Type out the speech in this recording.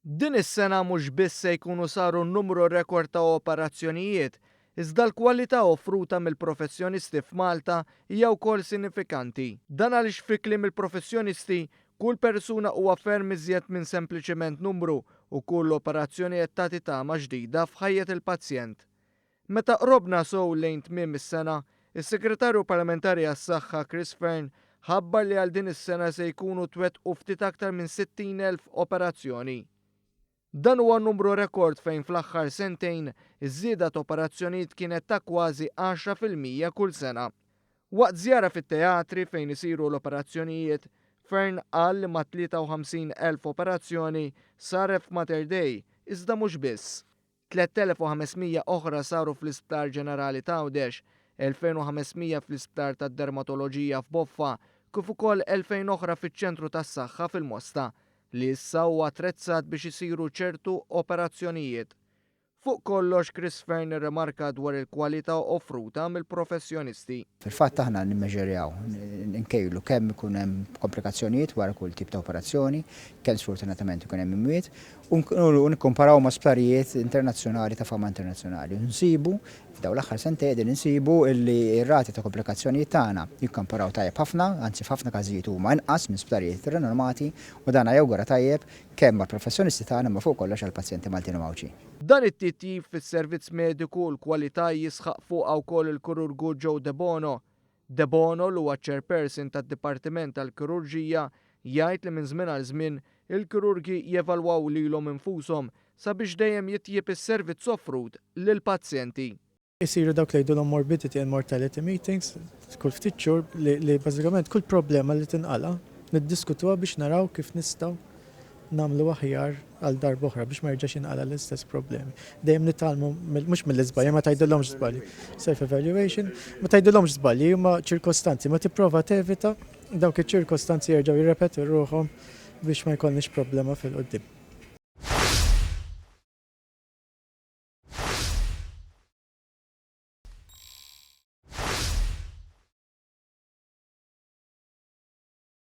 Din is-sena mhux biss se jkunu saru numru rekord ta' operazzjonijiet, iżda l-kwalità offruta mill-professjonisti f'Malta hija wkoll sinifikanti. Dan għaliex fi kliem il-professjonisti kull persuna huwa ferm iżjed minn sempliċement numru u kull operazzjoni qed tagħti tama ġdida f'ħajjed il-pazjent. Meta qrobna sew lejn tmiem is-sena, is-Segretarju Parlamentari għas-Saħħa Chris Fearn ħabbar li għal din is-sena se jkunu twettqu ftit aktar minn 60,000 operazzjoni. Dan huwa numru rekord fejn fl-aħħar sentejn iż-żieda ta' operazzjonijiet kienet ta' kważi 10% kull sena. Waqt żjara fit-teatri fejn isiru l-operazzjonijiet, Fearn qal li ma' 53,000 operazzjoni saret f'Mater Dei, iżda mhux biss. 3,500 oħra saru fl-Isptar Ġenerali ta' Għawdex, 2,500 fl-Isptar tad-Dermatoloġija f'Boffa, kif ukoll 2,000 oħra fiċ-Ċentru tas-Saħħa fil-Mosta li issa huwa attrezzat biex isiru ċertu operazzjonijiet. Fuq kollox Chris Fearn irremarka dwar il-kwalità offruta mill-professjonisti. Fil-fatt aħna nimmeġerjaw, nkejlu kemm ikun hemm komplikazzjonijiet wara kull tip ta' operazzjoni, kemm sfortunatament ikun hemm imwiet, u nikkomparaw ma' sptarijiet internazzjonali ta' fama internazzjonali. Nsibu f'daw l-aħħar sentej qegħdin insibu li r-rati ta' komplikazzjonijiet tagħna jikkomparaw tajjeb ħafna, anzi f'ħafna każijiet huma inqas minn sptarijiet renomati u dan jewgura tajjeb kemm mal-professjonisti tagħna ma fuq kollox għall-pazjenti Maltin u Mawċi. Dan it-titjib fis-servizz mediku l-kwalità jisħaq fuqha wkoll il-Kirurgu Joe De Bono. De Bono li huwa chairperson tad-Dipartiment tal-Kirurġija jgħid li minn żmien għal żmien il-kirurgi jevalwaw lilhom infushom sabiex dejjem jitjieb is-servizz offrut lill-pazjenti. Isiru dawk li jgħidulhom morbidity and mortality meetings kull ftit xhur li bażikament kull problema li tinqala niddiskutuha biex naraw kif nistgħu nagħmlu aħjar għal darba oħra biex ma jerġax inqala l-istess problemi. Dejjem nitalmu mhux mill-iżbalji, ma tgħidilhomx żbalji. Self-evaluation, ma tgħidilhomx żbalji huma ċirkostanzi, ma tipprova tevita dawk iċ-ċirkostanzi jerġgħu jirrepetu ruħhom biex ma jkollniex problema fil-qudiem.